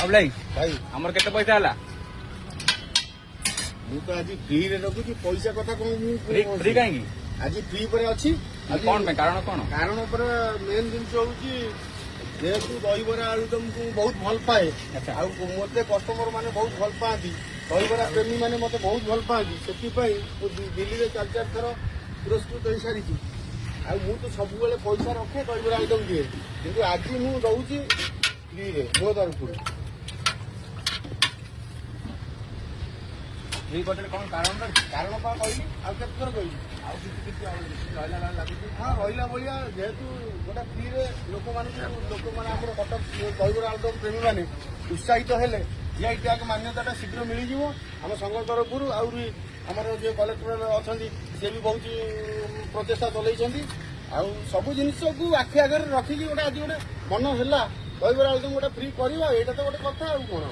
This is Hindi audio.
भाई भाई आमर केते पैसा हला मु तो आज फ्री रे रखुची पैसा कथा कौन फ्री काहेकी आज फ्री पर अच्छी कौन पे कारण कौन कारण पर मेन जिन होची जेहेतु दहीबरा आलुदम को बहुत भल पाए अच्छा। आ मते कस्टमर माने बहुत भल पाती दहीबरा प्रेमी माने मते बहुत भल पाती सेति पई दिल्ली रे 4 थर पुरस्कृत होई सारी आ मु तो सब बेले पैसा रखे दहीबरा आलुदम दिए किंतु आज मु दउची फ्री रे मो तरफु फ्री करते कौन कारण कारण पा कहली आ केते थर कहली आउ किछि रहला लागुଛି हाँ रहा भाया जेहेतु गोटे फ्री रे लोक मैंने कटक दहीबरा आलुदम प्रेमी मैंने उत्साहित हेले जीआई टैग मान्यता शीघ्र मिल आम संघ तरफ आहरी आमर जो कलेक्टर अच्छा सी भी बहुत प्रचेषा चलती सब जिनस को आखि आगे रखिकी गोटे आज गोटे मन है दहीबरा आलुदम गोटे फ्री करवा यहाँ तो गोटे कथा कौन।